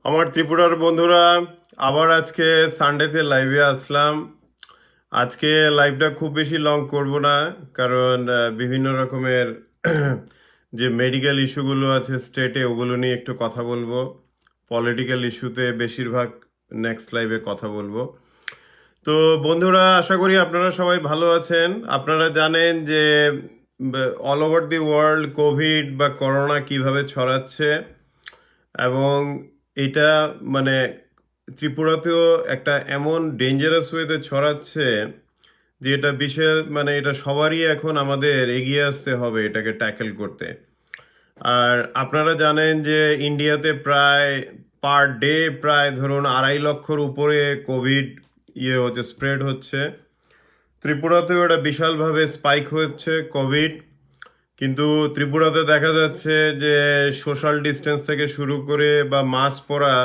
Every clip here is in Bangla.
আমার ত্রিপুরার বন্ধুরা, আবার আজকে সানডেতে লাইভে আসলাম। আজকে লাইভটা খুব বেশি লং করব না, কারণ বিভিন্ন রকমের যে মেডিকেল ইস্যুগুলো আছে স্টেটে, ওগুলো নিয়ে একটু কথা বলবো। পলিটিক্যাল ইস্যুতে বেশিরভাগ নেক্সট লাইভে কথা বলবো। তো বন্ধুরা, আশা করি আপনারা সবাই ভালো আছেন। আপনারা জানেন যে all over the world Covid বা করোনা কিভাবে ছড়াচ্ছে, এবং এটা মানে ত্রিপুরাতেও একটা এমন ডেঞ্জারাস ওয়েতে ছড়াচ্ছে যে এটা বিশেষ এটা সবারই এখন আমাদের এগিয়ে আসতে হবে এটাকে ট্যাকেল করতে। আর আপনারা জানেন যে ইন্ডিয়াতে প্রায় পার ডে প্রায় ধরুন 2.5 লক্ষর উপরে কোভিড স্প্রেড হচ্ছে। ত্রিপুরাতেও এটা বিশালভাবে স্পাইক হচ্ছে কোভিড। কিন্তু ত্রিপুরাতে দেখা যাচ্ছে যে সোশ্যাল ডিস্টেন্স থেকে শুরু করে বা মাস্ক পরা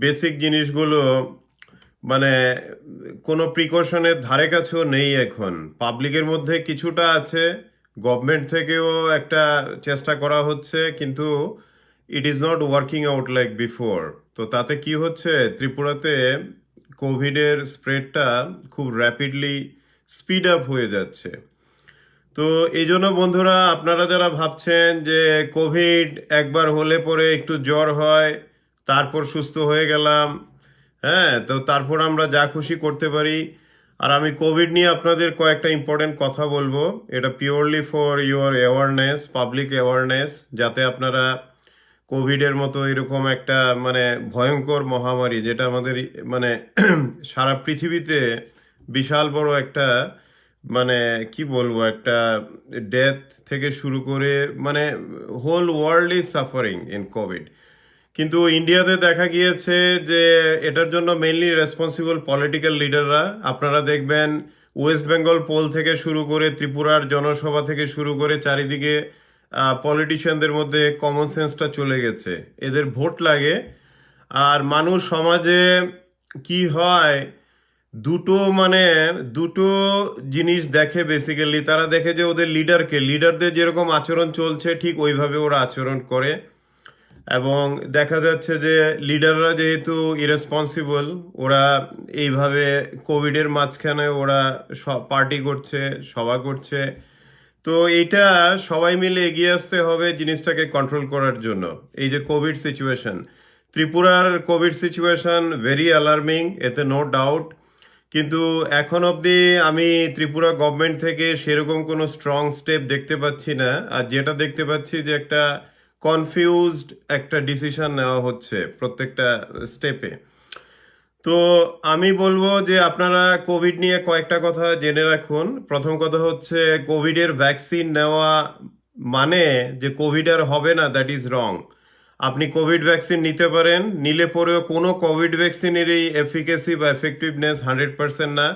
বেসিক জিনিসগুলো মানে কোনো প্রিকশনের ধারে কাছেও নেই এখন। পাবলিকের মধ্যে কিছুটা আছে, গভর্নমেন্ট থেকেও একটা চেষ্টা করা হচ্ছে, কিন্তু it is not working out like before. তো তাতে কি হচ্ছে, ত্রিপুরাতে কোভিডের স্প্রেডটা খুব র্যাপিডলি স্পিড আপ হয়ে যাচ্ছে। তো এই জন্য বন্ধুরা, আপনারা যারা ভাবছেন যে কোভিড একবার হলে পরে একটু জ্বর হয়, তারপর সুস্থ হয়ে গেলাম, হ্যাঁ, তো তারপর আমরা যা খুশি করতে পারি। আর আমি কোভিড নিয়ে আপনাদের কয়েকটা ইম্পর্টেন্ট কথা বলবো। এটা purely for your awareness, public awareness, যাতে আপনারা কোভিডের মতো এরকম একটা ভয়ঙ্কর মহামারী, যেটা আমাদের মানে সারা পৃথিবীতে বিশাল বড় একটা মানে কি বলবো, একটা ডেথ থেকে শুরু করে whole world is suffering in Covid. কিন্তু ইন্ডিয়াতে দেখা গিয়েছে যে এটার জন্য মেইনলি রেসপন্সিবল পলিটিক্যাল লিডাররা। আপনারা দেখবেন ওয়েস্ট বেঙ্গল পোল থেকে শুরু করে ত্রিপুরার জনসভা থেকে শুরু করে চারিদিকে পলিটিশিয়ানদের মধ্যে কমন সেন্সটা চলে গেছে, এদের ভোট লাগে। আর মানুষ সমাজে কি হয়, দুটো দুটো জিনিস দেখে বেসিক্যালি। তারা দেখে যে ওদের লিডারদের যেরকম আচরণ চলছে ঠিক ওইভাবে ওরা আচরণ করে। এবং দেখা যাচ্ছে যে লিডাররা যেহেতু ইরেসপন্সিবল, ওরা এইভাবে কোভিডের মাঝখানে ওরা পার্টি করছে, সভা করছে। তো এইটা সবাই মিলে এগিয়ে আসতে হবে জিনিসটাকে কন্ট্রোল করার জন্য। এই যে কোভিড সিচুয়েশন, ত্রিপুরার কোভিড সিচুয়েশন ভেরি অ্যালার্মিং, এতে নো ডাউট। কিন্তু এখন অবধি আমি ত্রিপুরা গভর্নমেন্ট থেকে সেরকম কোনো স্ট্রং স্টেপ দেখতে পাচ্ছি না। আর যেটা দেখতে পাচ্ছি যে একটা কনফিউজড একটা ডিসিশন নেওয়া হচ্ছে প্রত্যেকটা স্টেপে। তো আমি বলবো যে আপনারা কোভিড নিয়ে কয়েকটা কথা জেনে রাখুন। প্রথম কথা হচ্ছে, কোভিডের ভ্যাকসিন নেওয়া মানে যে কোভিড আর হবে না, দ্যাট ইজ রং। আপনি কোভিড ভ্যাকসিন নিতে পারেন, নিলে পরেও কোনো কোভিড ভ্যাকসিনেরই এফিকেসি বা এফেক্টিভনেস 100% না,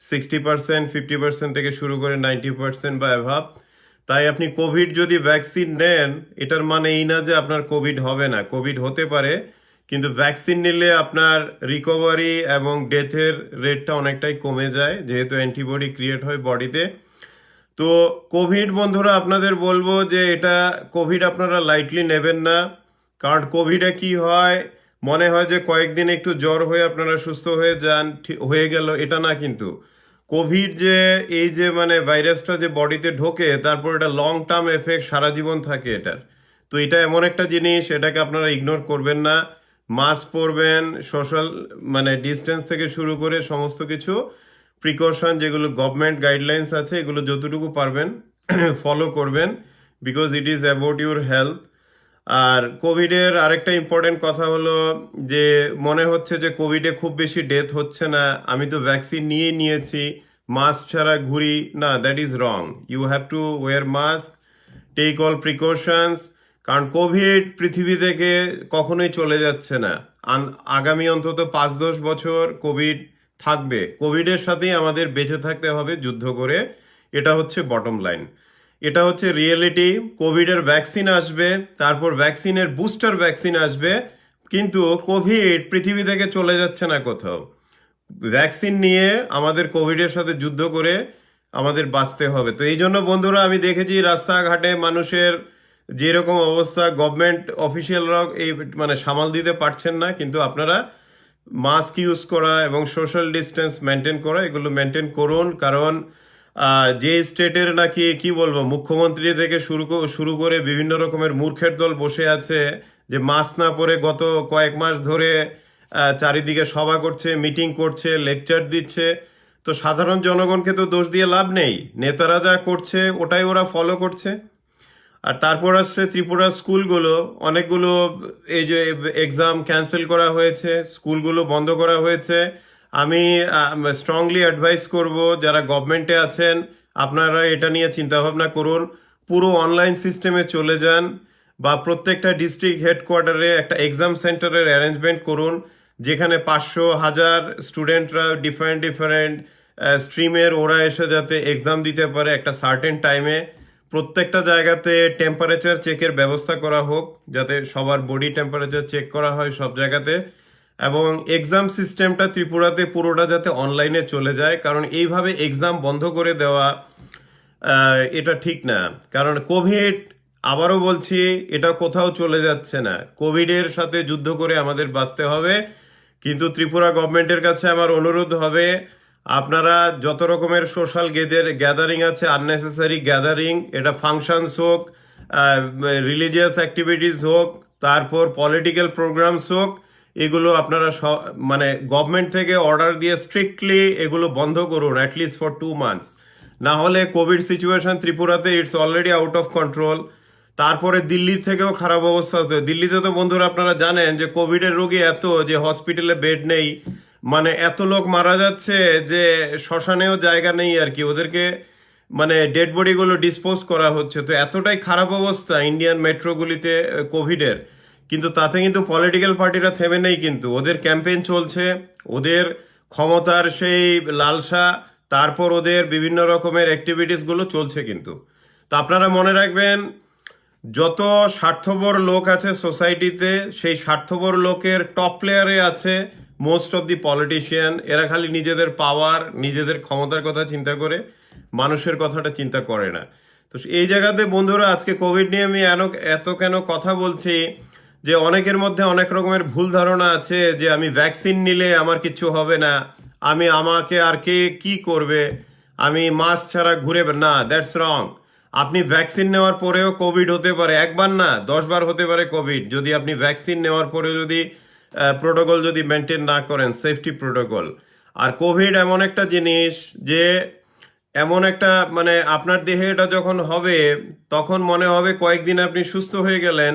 60%, 50% থেকে শুরু করে 90% বা অ্যাভাব। তাই আপনি কোভিড যদি ভ্যাকসিন নেন, এটার মানে এই না যে আপনার কোভিড হবে না, কোভিড হতে পারে। কিন্তু ভ্যাকসিন নিলে আপনার রিকভারি এবং ডেথের রেটটা অনেকটাই কমে যায়, যেহেতু অ্যান্টিবডি ক্রিয়েট হয় বডিতে। তো কোভিড বন্ধুরা, আপনাদের বলবো যে এটা কোভিড আপনারা লাইটলি নেবেন না। কারণ কোভিডে কি হয়, মনে হয় যে কয়েকদিন একটু জ্বর হয়ে আপনারা সুস্থ হয়ে যান, হয়ে গেল, এটা না কিন্তু। কোভিড যে এই যে ভাইরাসটা যে বডিতে ঢোকে, তারপর এটা লং টার্ম এফেক্ট সারা জীবন থাকে এটার। তো এটা এমন একটা জিনিস, এটাকে আপনারা ইগনোর করবেন না। মাস্ক পরবেন, সোশ্যাল ডিস্টেন্স থেকে শুরু করে সমস্ত কিছু প্রিকশন যেগুলো গভর্নমেন্ট গাইডলাইন্স আছে, এগুলো যতটুকু পারবেন ফলো করবেন, because it is about your health. আর কোভিডের আরেকটা ইম্পর্টেন্ট কথা হলো যে মনে হচ্ছে যে কোভিডে খুব বেশি ডেথ হচ্ছে না, আমি তো ভ্যাকসিন নিয়েছি, মাস্ক ছাড়া ঘুরি না, that is wrong. You have to wear mask, take all precautions. কারণ কোভিড পৃথিবী থেকে কখনোই চলে যাচ্ছে না। আগামী অন্তত 5-10 বছর কোভিড থাকবে। কোভিডের সাথেই আমাদের বেঁচে থাকতে হবে যুদ্ধ করে। এটা হচ্ছে বটম লাইন, এটা হচ্ছে রিয়েলিটি। কোভিডের ভ্যাকসিন আসবে, তারপর ভ্যাকসিনের বুস্টার ভ্যাকসিন আসবে, কিন্তু কোভিড পৃথিবী থেকে চলে যাচ্ছে না কোথাও। ভ্যাকসিন নিয়ে আমাদের কোভিডের সাথে যুদ্ধ করে আমাদের বাঁচতে হবে। তো এই জন্য বন্ধুরা, আমি দেখেছি রাস্তাঘাটে মানুষের যেরকম অবস্থা গভর্নমেন্ট অফিসিয়ালরাও এই মানে সামাল দিতে পারছেন না, কিন্তু আপনারা মাস্ক ইউজ করা এবং সোশ্যাল ডিস্টেন্স মেনটেন করা এগুলো মেনটেন করুন। কারণ যে স্টেটের নাকি কি বলবো মুখ্যমন্ত্রী থেকে শুরু করে বিভিন্ন রকমের মূর্খের দল বসে আছে, যে মাস্ক না পরে গত কয়েক মাস ধরে চারিদিকে সভা করছে, মিটিং করছে, লেকচার দিচ্ছে। তো সাধারণ জনগণকে তো দোষ দিয়ে লাভ নেই, নেতারা যা করছে ওটাই ওরা ফলো করছে। আর তারপর আসছে ত্রিপুরা স্কুলগুলো, অনেকগুলো এই যে এক্সাম ক্যান্সেল করা হয়েছে, স্কুলগুলো বন্ধ করা হয়েছে। আমি স্ট্রংলি অ্যাডভাইস করব যারা গভর্নমেন্টে আছেন, আপনারা এটা নিয়ে চিন্তাভাবনা করুন, পুরো অনলাইন সিস্টেমে চলে যান, বা প্রত্যেকটা ডিস্ট্রিক্ট হেডকোয়ার্টারে একটা এক্সাম সেন্টারের অ্যারেঞ্জমেন্ট করুন, যেখানে 500,000 স্টুডেন্টরা ডিফারেন্ট ডিফারেন্ট স্ট্রিমের ওরা এসে যাতে এক্সাম দিতে পারে একটা সার্টেন টাইমে। প্রত্যেকটা জায়গাতে টেম্পারেচার চেকের ব্যবস্থা করা হোক, যাতে সবার বডি টেম্পারেচার চেক করা হয় সব জায়গাতে। এবং এক্সাম সিস্টেমটা ত্রিপুরাতে পুরোটা যাতে অনলাইনে চলে যায়, কারণ এইভাবে এক্সাম বন্ধ করে দেওয়া এটা ঠিক না। কারণ কোভিড, আবারও বলছি, এটা কোথাও চলে যাচ্ছে না। কোভিডের সাথে যুদ্ধ করে আমাদের বাঁচতে হবে। কিন্তু ত্রিপুরা গভর্নমেন্টের কাছে আমার অনুরোধ হবে, আপনারা যত রকমের সোশ্যাল গ্যাদারিং আছে, আননেসেসারি গ্যাদারিং, এটা ফাংশনস হোক, রিলিজিয়াস অ্যাক্টিভিটিস হোক, তারপর পলিটিক্যাল প্রোগ্রামস হোক, এগুলো আপনারা মানে গভর্নমেন্ট থেকে অর্ডার দিয়ে স্ট্রিক্টলি এগুলো বন্ধ করুন, অ্যাটলিস্ট ফর 2 মান্থস। না হলে কোভিড সিচুয়েশন ত্রিপুরাতে it's already out of control. তারপরে দিল্লির থেকেও খারাপ অবস্থা হচ্ছে। দিল্লিতে তো বন্ধুরা আপনারা জানেন যে কোভিডের রোগী এত, যে হসপিটালে বেড নেই, মানে এত লোক মারা যাচ্ছে যে শ্মশানেও জায়গা নেই আর কি, ওদেরকে মানে ডেড বডিগুলো ডিসপোজ করা হচ্ছে। তো এতটাই খারাপ অবস্থা ইন্ডিয়ান মেট্রোগুলিতে কোভিডের। কিন্তু তাতে কিন্তু পলিটিক্যাল পার্টিরা থেমে নেই, কিন্তু ওদের ক্যাম্পেইন চলছে, ওদের ক্ষমতার সেই লালসা, তারপর ওদের বিভিন্ন রকমের অ্যাক্টিভিটিসগুলো চলছে কিন্তু। তো আপনারা মনে রাখবেন, যত স্বার্থপর লোক আছে সোসাইটিতে, সেই স্বার্থপর লোকের টপ প্লেয়ারে আছে মোস্ট অফ দি পলিটিশিয়ান। এরা খালি নিজেদের পাওয়ার, নিজেদের ক্ষমতার কথা চিন্তা করে, মানুষের কথাটা চিন্তা করে না। তো এই জায়গাতে বন্ধুরা, আজকে কোভিড নিয়ে আমি এত কেন কথা বলছি, যে অনেকের মধ্যে অনেক রকমের ভুল ধারণা আছে যে আমি ভ্যাকসিন নিলে আমার কিছু হবে না, আমাকে আর কে কি করবে, আমি মাস্ক ছাড়া ঘুরে না। দ্যাটস রং। আপনি ভ্যাকসিন নেওয়ার পরেও কোভিড হতে পারে, একবার না 10 বার হতে পারে কোভিড, যদি আপনি ভ্যাকসিন নেওয়ার পরে যদি প্রোটোকল যদি মেনটেন না করেন, সেফটি প্রোটোকল। আর কোভিড এমন একটা জিনিস যে এমন একটা মানে আপনার দেহে এটা যখন হবে, তখন মনে হবে কয়েকদিন আপনি সুস্থ হয়ে গেলেন,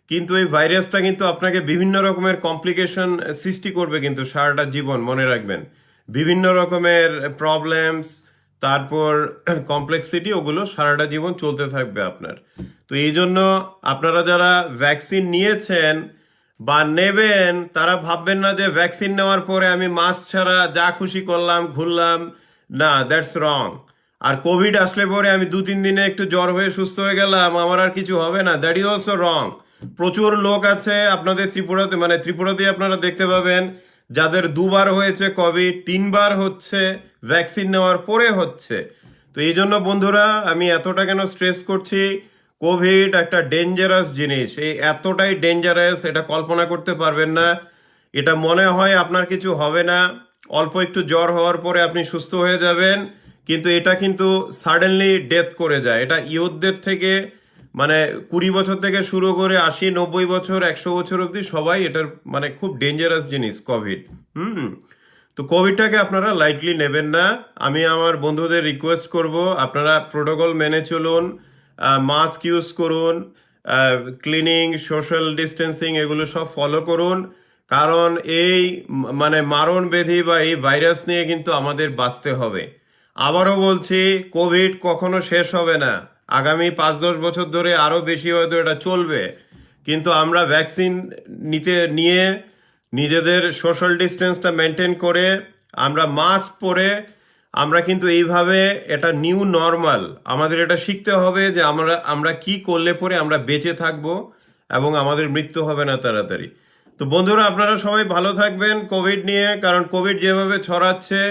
কিন্তু এই ভাইরাসটা কিন্তু আপনাকে বিভিন্ন রকমের কমপ্লিকেশন সৃষ্টি করবে কিন্তু সারাটা জীবন। মনে রাখবেন, বিভিন্ন রকমের প্রবলেমস, তারপর কমপ্লেক্সিটি, ওগুলো সারাটা জীবন চলতে থাকবে আপনার। তো এই জন্য আপনারা যারা ভ্যাকসিন নিয়েছেন বা নেবেন, তারা ভাববেন না যে ভ্যাকসিন নেওয়ার পরে আমি মাস্ক ছাড়া যা খুশি করলাম, ঘুরলাম। না, দ্যাটস রং। আর কোভিড আসলে পরে আমি 2-3 দিনে একটু জ্বর হয়ে সুস্থ হয়ে গেলাম, আমার আর কিছু হবে না, দ্যাট ইজ অলসো রং। প্রচুর লোক আছে আপনাদের ত্রিপুরাতে, মানে ত্রিপুরাতে আপনারা দেখতে পাবেন যাদের 2 বার হয়েছে কোভিড, 3 বার হচ্ছে, ভ্যাকসিন নেওয়ার পরে হচ্ছে। তো এই জন্য বন্ধুরা, আমি এতটা কেন স্ট্রেস করছি, কোভিড একটা ডেঞ্জারাস জিনিস, এই এতটাই ডেঞ্জারাস, এটা কল্পনা করতে পারবেন না। এটা মনে হয় আপনার কিছু হবে না, অল্প একটু জ্বর হওয়ার পরে আপনি সুস্থ হয়ে যাবেন, কিন্তু এটা কিন্তু সাডেনলি ডেথ করে যায়। এটা ইয়ুথদের থেকে মানে 20 বছর থেকে শুরু করে 80-90 বছর 100 বছর অবধি সবাই এটার মানে খুব ডেঞ্জারাস জিনিস কোভিড। তো কোভিডটাকে আপনারা লাইটলি নেবেন না। আমি আমার বন্ধুদের রিকোয়েস্ট করব, আপনারা প্রোটোকল মেনে চলুন, মাস্ক ইউজ করুন, ক্লিনিং, সোশ্যাল ডিস্টেন্সিং, এগুলো সব ফলো করুন। কারণ এই মানে মারণ ব্যাধি বা এই ভাইরাস নিয়ে কিন্তু আমাদের বাঁচতে হবে। আবারও বলছি, কোভিড কখনো শেষ হবে না, আগামী 5-10 বছর ধরে আরো বেশি হয়তো এটা চলবে। কিন্তু আমরা ভ্যাকসিন নিয়ে নিজেদের সোশ্যাল ডিস্টেন্সটা মেনটেন করে, আমরা মাস্ক পরে, আমরা কিন্তু এইভাবে এটা নিউ নর্মাল, আমাদের এটা শিখতে হবে যে আমরা কি করলে পরে আমরা বেঁচে থাকবো এবং আমাদের মৃত্যু হবে না তাড়াতাড়ি। তো বন্ধুরা, আপনারা সবাই ভালো থাকবেন কোভিড নিয়ে, কারণ কোভিড যেভাবে ছড়াচ্ছে,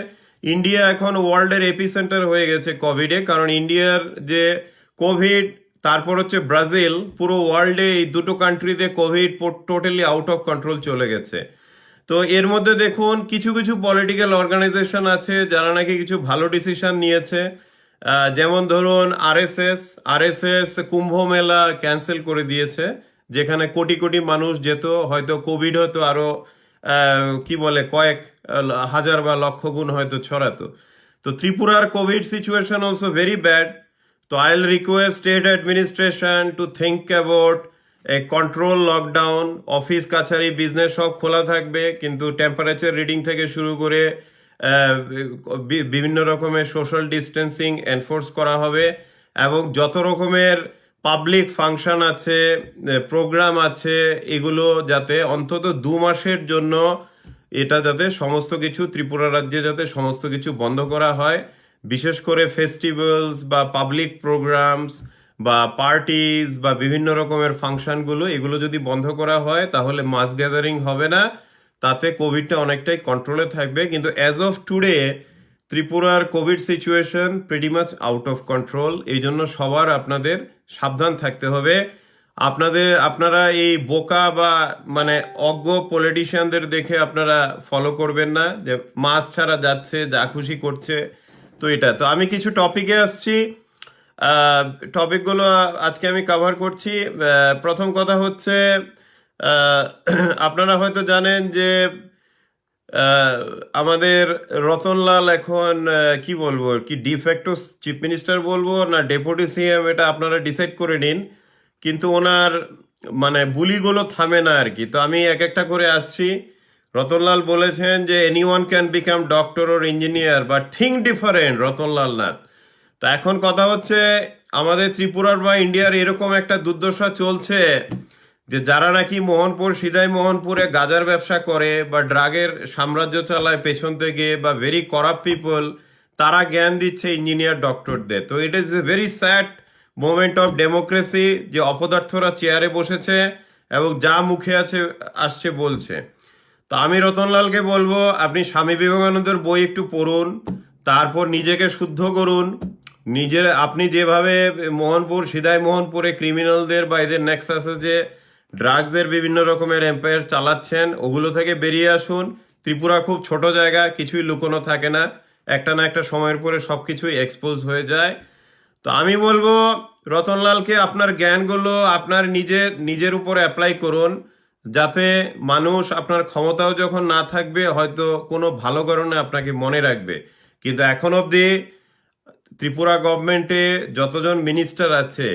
ইন্ডিয়া এখন ওয়ার্ল্ডের এপিসেন্টার হয়ে গেছে কোভিডে। কারণ ইন্ডিয়ার যে কোভিড, তারপর হচ্ছে ব্রাজিল। পুরো ওয়ার্ল্ডে এই দুটো কান্ট্রিতে Covid totally out of control চলে গেছে। তো এর মধ্যে দেখুন কিছু কিছু পলিটিক্যাল অর্গানাইজেশন আছে যারা নাকি কিছু ভালো ডিসিশন নিয়েছে। যেমন ধরুন আরএসএস কুম্ভ মেলা ক্যান্সেল করে দিয়েছে, যেখানে কোটি কোটি মানুষ যেত, হয়তো কোভিড হয়তো আরো কি বলে কয়েক হাজার বা লক্ষ গুণ হয়তো ছড়াতো। তো ত্রিপুরার Covid situation also very bad. তো আইল request state administration to think about a control lockdown. Office কাছারি বিজনেস সব খোলা থাকবে, কিন্তু টেম্পারেচার রিডিং থেকে শুরু করে বিভিন্ন রকমের সোশ্যাল ডিস্টেন্সিং এনফোর্স করা হবে, এবং যত রকমের পাবলিক ফাংশন আছে, প্রোগ্রাম আছে, এগুলো যাতে অন্তত 2 মাসের জন্য এটা যাতে সমস্ত কিছু ত্রিপুরা রাজ্যে যাতে সমস্ত কিছু বন্ধ করা হয়। বিশেষ করে ফেস্টিভ্যালস বা পাবলিক প্রোগ্রামস বা পার্টিজ বা বিভিন্ন রকমের ফাংশনগুলো, এগুলো যদি বন্ধ করা হয় তাহলে মাস গ্যাদারিং হবে না, তাতে কোভিডটা অনেকটাই কন্ট্রোলে থাকবে। কিন্তু অ্যাজ অফ টুডে ত্রিপুরার Covid situation pretty much out of control. এই জন্য সবার আপনাদের সাবধান থাকতে হবে। আপনারা এই বোকা বা মানে অজ্ঞ পলিটিশিয়ানদের দেখে আপনারা ফলো করবেন না, যে মাস্ক ছাড়া যাচ্ছে, যা খুশি করছে। তো তো আমি কিছু টপিকে আসছি। টপিকগুলো আজকে আমি কভার করছি। প্রথম কথা হচ্ছে, আহ, আপনারা হয়তো জানেন যে আহ, আমাদের রতনলাল এখন কি বলবো, কি ডিফ্যাক্টো চিফ মিনিস্টার বলবো না ডেপুটি সিএম, এটা আপনারা ডিসাইড করে নিন। কিন্তু ওনার মানে বুলিগুলো থামে না আর কি। তো আমি এক একটা করে আসছি। রতনলাল বলেছেন যে anyone can become doctor or engineer, but think different, Ratanlal Nath. তো এখন কথা হচ্ছে, আমাদের ত্রিপুরার বা ইন্ডিয়ার এরকম একটা দুর্দশা চলছে যে যারা নাকি মোহনপুর সিদাই মোহনপুরে গাজার ব্যবসা করে বা ড্রাগের সাম্রাজ্য চালায় পেছন থেকে, বা ভেরি করাপ্ট পিপল, তারা জ্ঞান দিচ্ছে ইঞ্জিনিয়ার ডক্টরদের। তো it is a very sad moment of democracy যে অপদার্থরা চেয়ারে বসেছে এবং যা মুখে আসছে বলছে। তো আমি রতনলালকে বলবো, আপনি স্বামী বিবেকানন্দের বই একটু পড়ুন, তারপর নিজেকে শুদ্ধ করুন। আপনি যেভাবে মোহনপুর সিদাই মোহনপুরে ক্রিমিনালদের বা এদের নেক্সাসে যে ড্রাগসের বিভিন্ন রকমের এম্পায়ার চালাচ্ছেন, ওগুলো থেকে বেরিয়ে আসুন। ত্রিপুরা খুব ছোট জায়গা, কিছুই লুকোনো থাকে না, একটা না একটা সময়ের পরে সব কিছুই এক্সপোজ হয়ে যায়। তো আমি বলবো রতনলালকে, আপনার জ্ঞানগুলো আপনার নিজের উপর অ্যাপ্লাই করুন, যাতে মানুষ আপনার ক্ষমতাও যখন না থাকবে হয়তো কোনো ভালো কারণে আপনাকে মনে রাখবে। কিন্তু এখন অবধি ত্রিপুরা গভর্নমেন্টে যতজন মিনিস্টার আছে,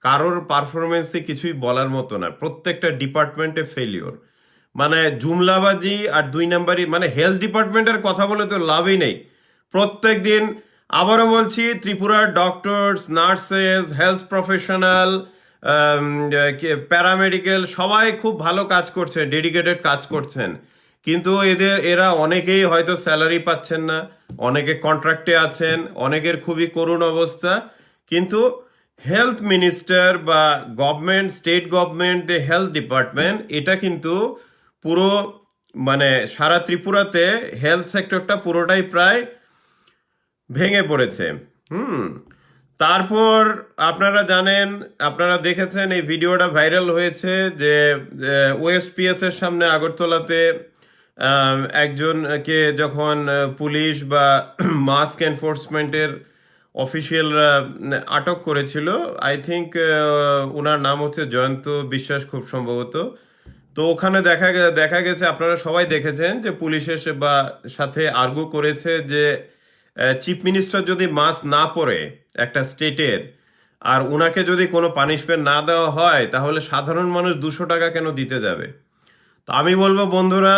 কারোর পারফরমেন্সে কিছুই বলার মতো না, প্রত্যেকটা ডিপার্টমেন্টে ফেলিওর। মানে জুমলাবাজি আর 2 নাম্বারই। মানে হেলথ ডিপার্টমেন্টের কথা বলে তো লাভই নেই। প্রত্যেক দিন, আবারও বলছি, ত্রিপুরার doctors, nurses, health professional, paramedical সবাই খুব ভালো কাজ করছেন, ডেডিকেটেড কাজ করছেন। কিন্তু এরা অনেকেই হয়তো স্যালারি পাচ্ছেন না, অনেকে কন্ট্রাক্টে আছেন, অনেকের খুবই করুণ অবস্থা। কিন্তু হেলথ মিনিস্টার বা government, state government, the health department, এটা কিন্তু পুরো মানে সারা ত্রিপুরাতে হেলথ সেক্টরটা পুরোটাই প্রায় ভেঙে পড়েছে। হুম। তারপর আপনারা জানেন, আপনারা দেখেছেন, এই ভিডিওটা ভাইরাল হয়েছে যে ওএসপিএস এর সামনে আগরতলাতে একজনকে যখন পুলিশ বা মাস্ক এনফোর্সমেন্টের অফিসিয়ালরা আটক করেছিল। আই থিঙ্ক ওনার নাম হচ্ছে জয়ন্ত বিশ্বাস খুব সম্ভবত। তো ওখানে দেখা গেছে, আপনারা সবাই দেখেছেন যে পুলিশ এসে বা সাথে আর্গু করেছে যে চিফ মিনিস্টার যদি মাস্ক না পরে একটা স্টেটের, আর ওনাকে যদি কোনো পানিশমেন্ট না দেওয়া হয়, তাহলে সাধারণ মানুষ 200 টাকা কেন দিতে যাবে? তো আমি বলবো বন্ধুরা,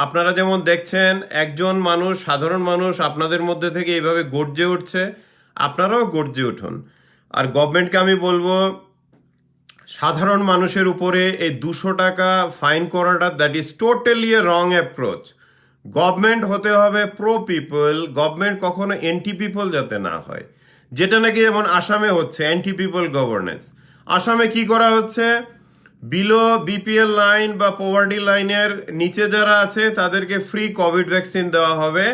আপনারা যেমন দেখছেন একজন মানুষ, সাধারণ মানুষ আপনাদের মধ্যে থেকে এইভাবে গর্জে উঠছে, আপনারাও গর্জে উঠুন। আর গভর্নমেন্টকে আমি বলবো, সাধারণ মানুষের উপরে এই 200 টাকা ফাইন করাটা, that is totally A wrong approach. Government হতে হবে প্রো পিপল, গভর্নমেন্ট কখনো এন্টি পিপল যাতে না হয়, যেটা নাকি যেমন আসামে হচ্ছে অ্যান্টি পিপল গভর্নেন্স। আসামে কি করা হচ্ছে, বিলো বিপিএল লাইন বা পোভার্টি লাইনের নিচে যারা আছে তাদেরকে ফ্রি কোভিড ভ্যাকসিন দেওয়া হবে।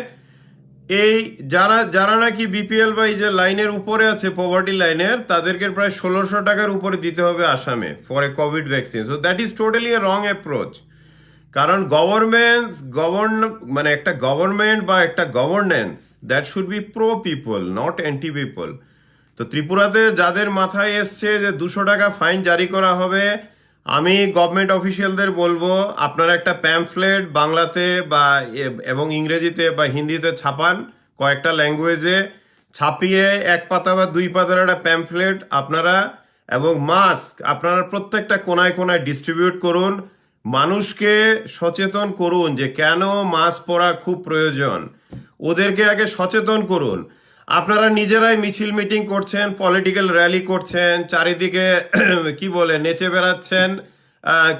এই যারা যারা নাকি বিপিএল বা এই যে লাইনের উপরে আছে, পভার্টি লাইনের, তাদেরকে প্রায় 1600 টাকার উপরে দিতে হবে আসামে for a Covid vaccine. So that is totally A wrong approach. কারণ মানে একটা গভর্নমেন্ট বা একটা governance, that should B pro people, not anti people. তো ত্রিপুরাতে যাদের মাথায় এসছে যে 200 টাকা ফাইন জারি করা হবে, আমি গভর্নমেন্ট অফিসিয়ালদের বলবো আপনারা একটা প্যাম্ফলেট বাংলাতে বা এবং ইংরেজিতে বা হিন্দিতে ছাপান, কয়েকটা ল্যাঙ্গুয়েজে ছাপিয়ে 1 পাতা বা 2 পাতার একটা প্যাম্ফলেট আপনারা, এবং মাস্ক আপনারা প্রত্যেকটা কোনায় কোনায় ডিস্ট্রিবিউট করুন। মানুষকে সচেতন করুন যে কেন মাস্ক পরা খুব প্রয়োজন, ওদেরকে আগে সচেতন করুন। আপনারা নিজেরাই মিছিল মিটিং করছেন, পলিটিক্যাল র্যালি করছেন, চারিদিকে কি বলে নেচে বেড়াচ্ছেন,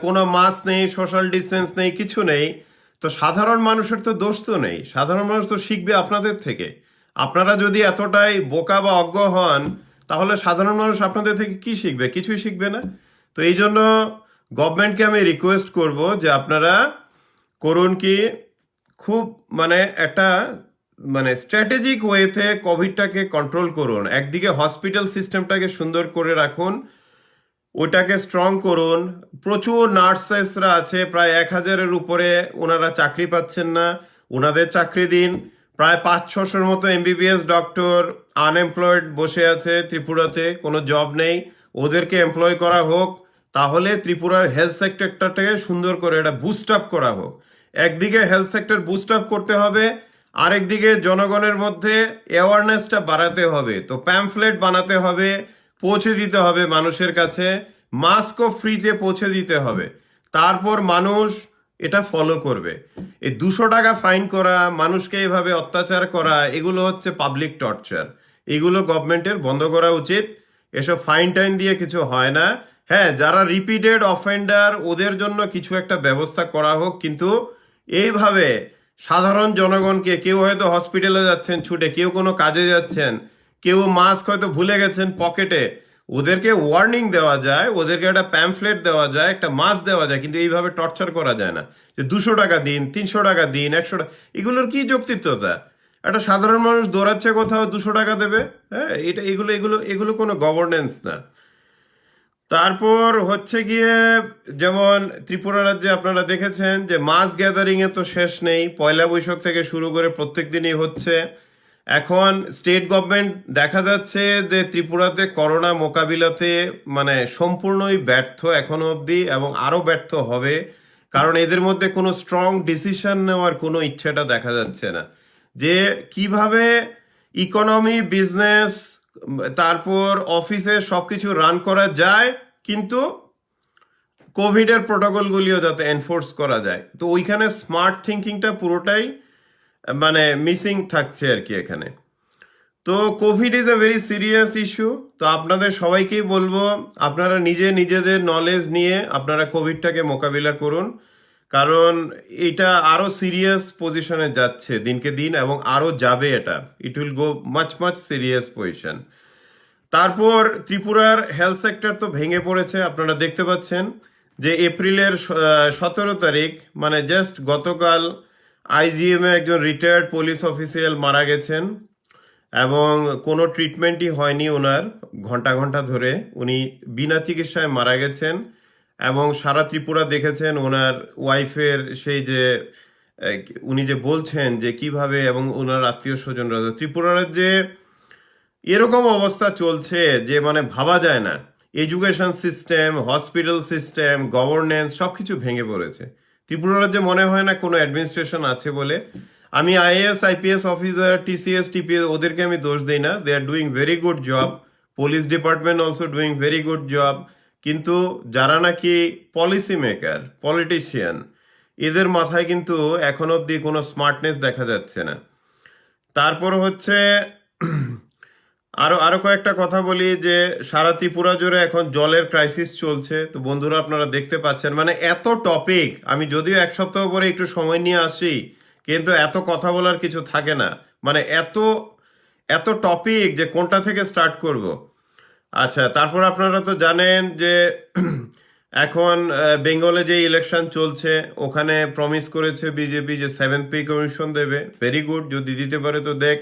কোনো মাস্ক নেই, সোশ্যাল ডিস্টেন্স নেই, কিছু নেই। তো সাধারণ মানুষের তো দোষ তো নেই, সাধারণ মানুষ তো শিখবে আপনাদের থেকে। আপনারা যদি এতটাই বোকা বা অজ্ঞ হন, তাহলে সাধারণ মানুষ আপনাদের থেকে কি শিখবে? কিছুই শিখবে না। তো এই জন্য গভর্নমেন্টকে আমি রিকোয়েস্ট করব যে আপনারা করুন কি, খুব মানে একটা মানে স্ট্র্যাটেজিক ওয়েতে কোভিডটাকে কন্ট্রোল করুন। একদিকে হসপিটাল সিস্টেমটাকে সুন্দর করে রাখুন, ওটাকে স্ট্রং করুন। প্রচুর নার্সেসরা আছে, প্রায় 1000-এর উপরে, ওনারা চাকরি পাচ্ছেন না, ওনাদের চাকরি দিন। প্রায় 500-600-র মতো এমবিবিএস ডক্টর আনএমপ্লয়েড বসে আছে ত্রিপুরাতে, কোনো জব নেই, ওদেরকে এমপ্লয় করা হোক। তাহলে ত্রিপুরার হেলথ সেক্টরটাকে সুন্দর করে এটা বুস্ট আপ করা হোক। একদিকে হেলথ সেক্টর বুস্ট আপ করতে হবে, আরেকদিকে জনগণের মধ্যে অ্যাওয়ারনেসটা বাড়াতে হবে। তো প্যাম্ফলেট বানাতে হবে, পৌঁছে দিতে হবে মানুষের কাছে, মাস্কও ফ্রিতে পৌঁছে দিতে হবে। তারপর মানুষ এটা ফলো করবে। এই 200 টাকা ফাইন করা, মানুষকে এভাবে অত্যাচার করা, এগুলো হচ্ছে পাবলিক টর্চার। এগুলো গভর্নমেন্টের বন্ধ করা উচিত। এসব ফাইন টাইন দিয়ে কিছু হয় না। হ্যাঁ, যারা রিপিটেড অফেন্ডার, ওদের জন্য কিছু একটা ব্যবস্থা করা হোক, কিন্তু এইভাবে সাধারণ জনগণকে, কেউ হয়তো হসপিটালে যাচ্ছেন ছুটে, কেউ কোনো কাজে যাচ্ছেন, কেউ মাস্ক হয়তো ভুলে গেছেন পকেটে, ওদেরকে ওয়ার্নিং দেওয়া যায়, ওদেরকে একটা প্যাম্ফলেট দেওয়া যায়, একটা মাস্ক দেওয়া যায়, কিন্তু এইভাবে টর্চার করা যায় না। যে 200 টাকা দিন, 300 টাকা দিন, 100 টাকা, এগুলোর কি যৌক্তিকতা? একটা সাধারণ মানুষ দৌড়াচ্ছে কোথাও, 200 টাকা দেবে? হ্যাঁ, এটা এগুলো এগুলো এগুলো কোনো গভর্নেন্স না। তারপর হচ্ছে গিয়ে, যেমন ত্রিপুরা রাজ্যে আপনারা দেখেছেন যে মাস গ্যাদারিং এ তো শেষ নেই, 1 বৈশাখ থেকে শুরু করে প্রত্যেক দিনই হচ্ছে। এখন স্টেট গভর্নমেন্ট দেখা যাচ্ছে যে ত্রিপুরাতে করোনা মোকাবিলাতে মানে সম্পূর্ণই ব্যর্থ এখনো অবধি, এবং আরো ব্যর্থ হবে। কারণ এদের মধ্যে কোনো স্ট্রং ডিসিশন নেওয়ার কোনো ইচ্ছেটা দেখা যাচ্ছে না, যে কিভাবে ইকোনমি, বিজনেস, তারপর অফিসে সবকিছু রান করা যায়, কিন্তু কোভিডের প্রোটোকলগুলিও যাতে এনফোর্স করা যায়। তো ওইখানে স্মার্ট থিঙ্কিংটা পুরোটাই মানে মিসিং থাকছে আর কি এখানে। তো Covid is a very serious issue. তো আপনাদের সবাইকেই বলবো, আপনারা নিজেদের নলেজ নিয়ে আপনারা কোভিডটাকে মোকাবিলা করুন। কারণ এটা আরো সিরিয়াস পজিশনে যাচ্ছে দিনকে দিন, এবং আরো যাবে এটা। It will go much much serious position. তারপর ত্রিপুরার হেলথ সেক্টর তো ভেঙে পড়েছে, আপনারা দেখতে পাচ্ছেন যে এপ্রিলের 17 তারিখ, মানে জাস্ট গতকাল, আইজিএম এ একজন রিটায়ার্ড পুলিশ অফিসিয়াল মারা গেছেন, এবং কোনো ট্রিটমেন্টই হয়নি ওনার, ঘন্টা ঘন্টা ধরে উনি বিনা চিকিৎসায় মারা গেছেন। এবং সারা ত্রিপুরা দেখেছেন ওনার ওয়াইফের সেই যে উনি যে বলছেন যে কিভাবে, এবং ওনার আত্মীয় স্বজনরা, ত্রিপুরা রাজ্যে এরকম অবস্থা চলছে যে মানে ভাবা যায় না। Education system, hospital system, governance সবকিছু ভেঙে পড়েছে। ত্রিপুরা রাজ্যে মনে হয় না কোনো অ্যাডমিনিস্ট্রেশন আছে বলে। আমি IAS IPS officer, TCS TPS, ওদেরকে আমি দোষ দিই না, they are doing very good job. Police department also doing very good job. কিন্তু যারা নাকি পলিসি মেকার, পলিটিশিয়ান, এদের মাথায় কিন্তু এখন অবধি কোনো স্মার্টনেস দেখা যাচ্ছে না। তারপর হচ্ছে আরো আরো কয়েকটা কথা বলি, যে সারা ত্রিপুরা জুড়ে এখন জলের ক্রাইসিস চলছে। তো বন্ধুরা, আপনারা দেখতে পাচ্ছেন, মানে এত টপিক, আমি যদিও 1 সপ্তাহ পরে একটু সময় নিয়ে আসি, কিন্তু এত কথা বলার কিছু থাকে না। মানে এত এত টপিক যে কোনটা থেকে স্টার্ট করব। আচ্ছা, তারপর আপনারা তো জানেন যে এখন বেঙ্গলে যে ইলেকশন চলছে ওখানে প্রমিস করেছে বিজেপি যে 7th পে কমিশন দেবে। ভেরি গুড, যদি দিতে পারে তো দেখ।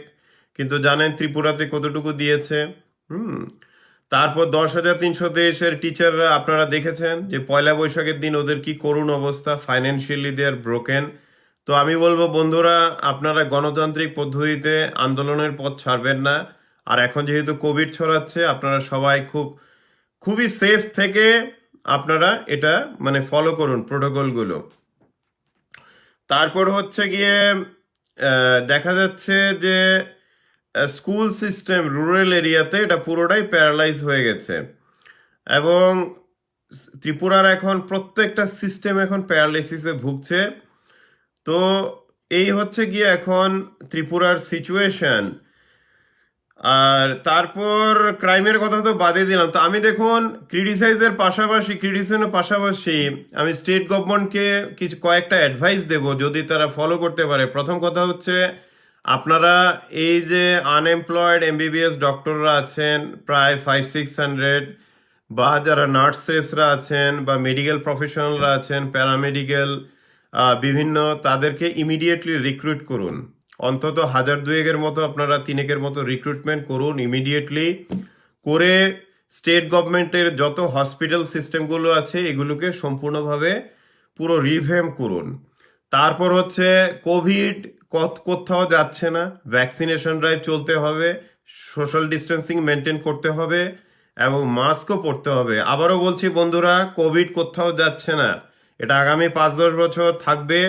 কিন্তু জানেন ত্রিপুরাতে কতটুকু দিয়েছে? হুম। তারপর 10,323-এর টিচাররা আপনারা দেখেছেন যে পয়লা বৈশাখের দিন ওদের কি করুণ অবস্থা, ফাইন্যান্সিয়ালি দে আর ব্রোকেন। তো আমি বলবো বন্ধুরা, আপনারা গণতান্ত্রিক পদ্ধতিতে আন্দোলনের পথ ছাড়বেন না। আর এখন যেহেতু কোভিড ছড়াচ্ছে, আপনারা সবাই খুবই সেফ থেকে আপনারা এটা মানে ফলো করুন প্রোটোকলগুলো। তারপর হচ্ছে গিয়ে দেখা যাচ্ছে যে স্কুল সিস্টেম রুরাল এরিয়াতে এটা পুরোটাই প্যারালাইজ হয়ে গেছে, এবং ত্রিপুরার এখন প্রত্যেকটা সিস্টেম এখন প্যারালাইসিসে ভুগছে। তো এই হচ্ছে গিয়ে এখন ত্রিপুরার সিচুয়েশন। আর তারপর ক্রাইমের কথা তো বাদে দিলাম। তো আমি দেখুন ক্রিটিসাইজের পাশাপাশি আমি স্টেট গভর্নমেন্টকে কয়েকটা অ্যাডভাইস দেব যদি তারা ফলো করতে পারে। প্রথম কথা হচ্ছে, আপনারা এই যে আনএমপ্লয়েড এমবিবিএস ডক্টররা আছেন প্রায় 500-600, বা যারা নার্সেসরা আছেন বা মেডিকেল প্রফেশনালরা আছেন, প্যারামেডিক্যাল বিভিন্ন, তাদেরকে ইমিডিয়েটলি রিক্রুট করুন। অন্তত 1,000-2,000-এর মতো, আপনারা 3,000-এর মতো রিক্রুটমেন্ট করুন ইমিডিয়েটলি করে। স্টেট গভর্নমেন্টের যত হসপিটাল সিস্টেমগুলো আছে এগুলোকে সম্পূর্ণভাবে পুরো রিভ্যাম্প করুন। তারপর হচ্ছে কোভিড কোথাও যাচ্ছে না, ভ্যাকসিনেশন ড্রাইভ চলতে হবে, সোশ্যাল ডিস্টেন্সিং মেনটেন করতে হবে এবং মাস্কও পরতে হবে। আবারও বলছি বন্ধুরা, কোভিড কোথাও যাচ্ছে না, এটা আগামী 5-10 বছর থাকবে,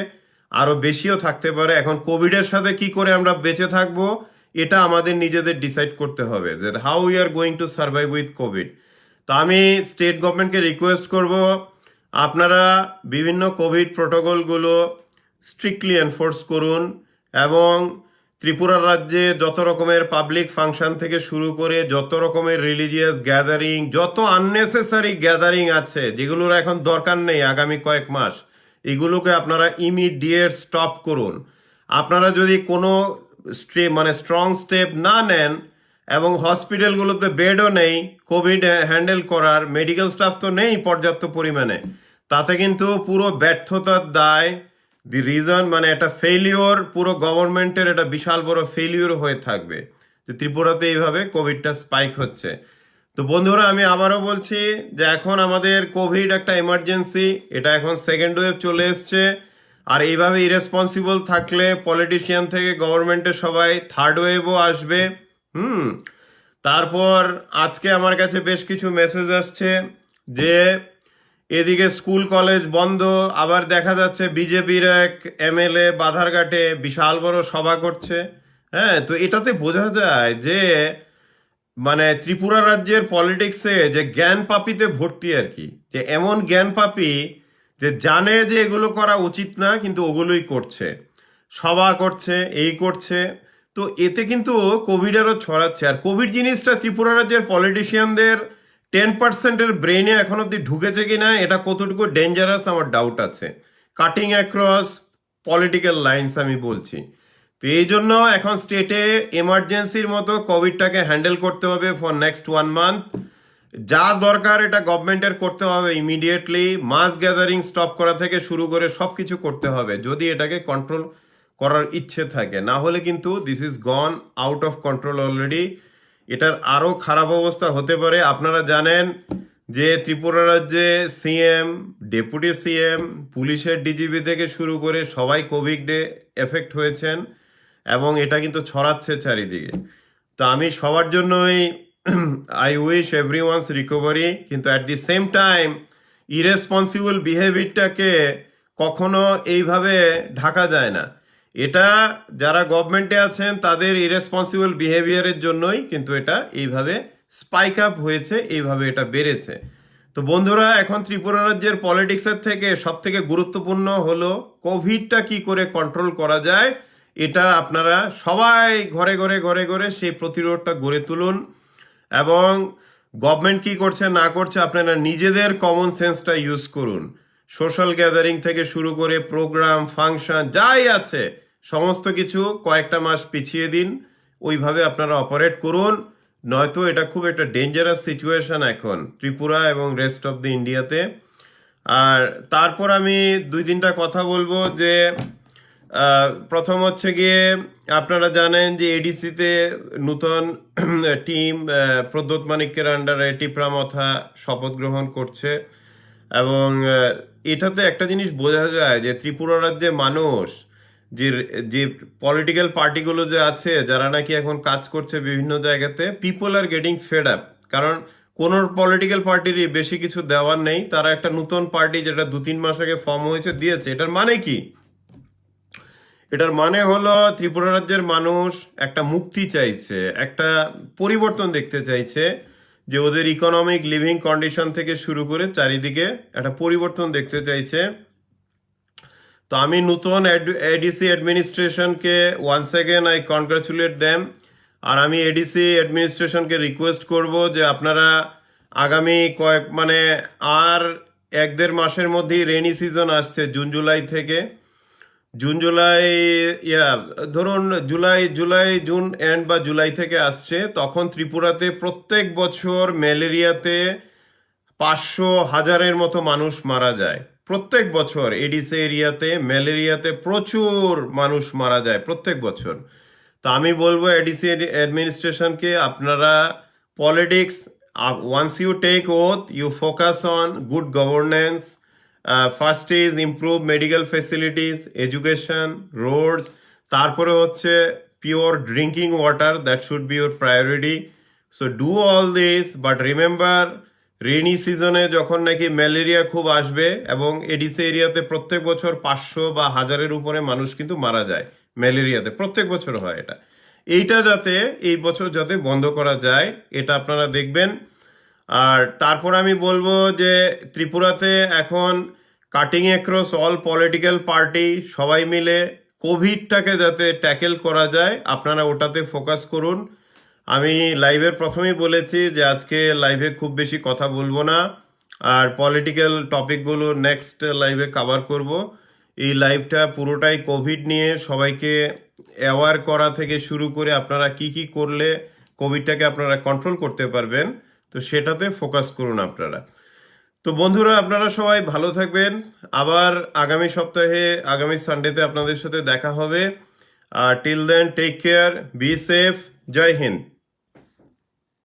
আরো বেশিও থাকতে পারে। এখন কোভিডের সাথে কি করে আমরা বেঁচে থাকবো এটা আমাদের নিজেদের ডিসাইড করতে হবে, that how we are going to survive with Covid. তো আমি স্টেট গভর্নমেন্টকে রিকোয়েস্ট করব, আপনারা বিভিন্ন কোভিড প্রোটোকলগুলো স্ট্রিক্টলি এনফোর্স করুন, এবং ত্রিপুরা রাজ্যে যত রকমের পাবলিক ফাংশন থেকে শুরু করে যত রকমের রিলিজিয়াস গ্যাদারিং, যত আননেসেসারি গ্যাদারিং আছে যেগুলোর এখন দরকার নেই আগামী কয়েক মাস, এগুলোকে আপনারা ইমিডিয়েট স্টপ করুন। আপনারা যদি কোনো মানে স্ট্রং স্টেপ না নেন, এবং হসপিটালগুলোতে বেডও নেই কোভিড হ্যান্ডেল করার, মেডিকেল স্টাফ তো নেই পর্যাপ্ত পরিমাণে, তাতে কিন্তু পুরো ব্যর্থতার দায়, দি রিজন মানে একটা ফেলিওর, পুরো গভর্নমেন্টের এটা বিশাল বড় ফেলিওর হয়ে থাকবে যে ত্রিপুরাতে এইভাবে কোভিডটা স্পাইক হচ্ছে। তো বন্ধুরা, আমি আবারও বলছি যে এখন আমাদের কোভিড একটা এমার্জেন্সি, এটা এখন সেকেন্ড ওয়েভ চলে এসছে, আর এইভাবে ইরেসপন্সিবল থাকলে পলিটিশিয়ান থেকে গভর্নমেন্টের সবাই থার্ড ওয়েভও আসবে। হুম। তারপর আজকে আমার কাছে বেশ কিছু মেসেজ আসছে যে এদিকে স্কুল কলেজ বন্ধ, আবার দেখা যাচ্ছে বিজেপির এক এমএলএ বাধারঘাটে বিশাল বড় সভা করছে। হ্যাঁ, তো এটাতে বোঝা যায় যে মানে ত্রিপুরা রাজ্যের পলিটিক্সে যে জ্ঞান পাপীতে ভর্তি আর কি, যে এমন জ্ঞান পাপী যে জানে যে এগুলো করা উচিত না কিন্তু ওগুলোই করছে, সভা করছে, এই করছে। তো এতে কিন্তু কোভিডেরও ছড়াচ্ছে। আর কোভিড জিনিসটা ত্রিপুরা রাজ্যের পলিটিশিয়ানদের 10%-এর ব্রেনে এখন অব্দি ঢুকেছে কিনা, এটা কতটুকু ডেঞ্জারাস আমার ডাউট আছে। কাটিং অ্যাক্রস পলিটিক্যাল লাইন্স আমি বলছি। তো এই জন্য এখন স্টেটে এমার্জেন্সির মতো কোভিডটাকে হ্যান্ডেল করতে হবে ফর নেক্সট 1 মান্থ। যা দরকার এটা গভর্নমেন্টের করতে হবে ইমিডিয়েটলি, মাস গ্যাদারিং স্টপ করা থেকে শুরু করে সব কিছু করতে হবে যদি এটাকে কন্ট্রোল করার ইচ্ছে থাকে। না হলে কিন্তু this is gone out of control already, এটার আরও খারাপ অবস্থা হতে পারে। আপনারা জানেন যে ত্রিপুরা রাজ্যে সিএম, ডেপুটি সিএম, পুলিশের ডিজিপি থেকে শুরু করে সবাই কোভিডে এফেক্ট হয়েছেন, এবং এটা কিন্তু ছড়াচ্ছে চারিদিকে। তো আমি সবার জন্যই I wish everyone's recovery, কিন্তু at the same time irresponsible বিহেভিয়ারটাকে কখনো এইভাবে ঢাকা যায় না। এটা যারা গভর্নমেন্টে আছেন তাদের ইরেসপন্সিবল বিহেভিয়ারের জন্যই কিন্তু এটা এইভাবে স্পাইক আপ হয়েছে, এইভাবে এটা বেড়েছে। তো বন্ধুরা, এখন ত্রিপুরা রাজ্যের পলিটিক্সের থেকে সব থেকে গুরুত্বপূর্ণ হলো কোভিডটা কি করে কন্ট্রোল করা যায়। এটা আপনারা সবাই ঘরে ঘরে ঘরে ঘরে সেই প্রতিরোধটা গড়ে তুলুন, এবং গভর্নমেন্ট কি করছে না করছে আপনারা নিজেদের কমন সেন্সটা ইউজ করুন। সোশ্যাল গ্যাদারিং থেকে শুরু করে প্রোগ্রাম, ফাংশন যাই আছে সমস্ত কিছু কয়েকটা মাস পিছিয়ে দিন, ওইভাবে আপনারা অপারেট করুন। নয়তো এটা খুব একটা ডেঞ্জারাস সিচুয়েশন এখন ত্রিপুরা এবং রেস্ট অফ দ্য ইন্ডিয়াতে। আর তারপর আমি দুই তিনটা কথা বলবো যে প্রথম হচ্ছে গিয়ে আপনারা জানেন যে এডিসিতে নূতন টিম প্রদ্যোৎ মানিক্যের আন্ডারে টিপরা মথা শপথ গ্রহণ করছে এবং এটাতে একটা জিনিস বোঝা যায় যে ত্রিপুরা রাজ্যে মানুষ যে যে পলিটিক্যাল পার্টিগুলো যে আছে যারা নাকি এখন কাজ করছে বিভিন্ন জায়গাতে people are getting fed up, কারণ কোন পলিটিক্যাল পার্টিরই বেশি কিছু দেওয়ার নেই, তারা একটা নতুন পার্টি যেটা 2-3 মাস আগে ফর্ম হয়েছে দিয়েছে। এটার মানে কি? এটার মানে হলো ত্রিপুরা রাজ্যের মানুষ একটা মুক্তি চাইছে, একটা পরিবর্তন দেখতে চাইছে, যে ওদের ইকোনমিক লিভিং কন্ডিশন থেকে শুরু করে চারিদিকে একটা পরিবর্তন দেখতে চাইছে। তো আমি নতুন এডিসি অ্যাডমিনিস্ট্রেশনকে once again I congratulate them. আর আমি এডিসি অ্যাডমিনিস্ট্রেশনকে রিকোয়েস্ট করব যে আপনারা আগামী আর 1-1.5 মাসের মধ্যেই রেনি সিজন আসছে, জুন জুলাই থেকে। জুন জুলাই ইয়া ধরুন জুলাই জুলাই জুন এন্ড বা জুলাই থেকে আসছে, তখন ত্রিপুরাতে প্রত্যেক বছর ম্যালেরিয়াতে 500,000-এর মতো মানুষ মারা যায় প্রত্যেক বছর। এডিসি এরিয়াতে ম্যালেরিয়াতে প্রচুর মানুষ মারা যায় প্রত্যেক বছর। তো আমি বলবো এডিসি অ্যাডমিনিস্ট্রেশনকে, আপনারা politics, once you take oath you focus on good governance. First is improve medical facilities, education, roads, তারপরে হচ্ছে pure drinking water, that should be your priority. So do all this, but remember rainy সিজনে যখন নাকি ম্যালেরিয়া খুব আসবে, এবং এডিসি এরিয়াতে প্রত্যেক বছর 500 বা 1000-এর উপরে মানুষ কিন্তু মারা যায় ম্যালেরিয়াতে, প্রত্যেক বছর হয় এটা। এইটা যাতে এই বছর যাতে বন্ধ করা যায়, এটা আপনারা দেখবেন। আর তারপর আমি বলবো যে ত্রিপুরাতে এখন cutting across all political party সবাই মিলে কোভিডটাকে যাতে ট্যাকেল করা যায়, আপনারা ওটাতে ফোকাস করুন। আমি লাইভের প্রথমেই বলেছি যে আজকে লাইভে খুব বেশি কথা বলবো না, আর পলিটিক্যাল টপিকগুলো নেক্সট লাইভে কভার করব। এই লাইভটা পুরোটাই কোভিড নিয়ে, সবাইকে অ্যাওয়ার করা থেকে শুরু করে আপনারা কি কি করলে কোভিডটাকে আপনারা কন্ট্রোল করতে পারবেন, তো সেটাতে ফোকাস করুন আপনারা। তো বন্ধুরা, আপনারা সবাই ভালো থাকবেন। আবার আগামী সপ্তাহে আগামী সানডেতে আপনাদের সাথে দেখা হবে। Till then take care, be safe, Jai Hind.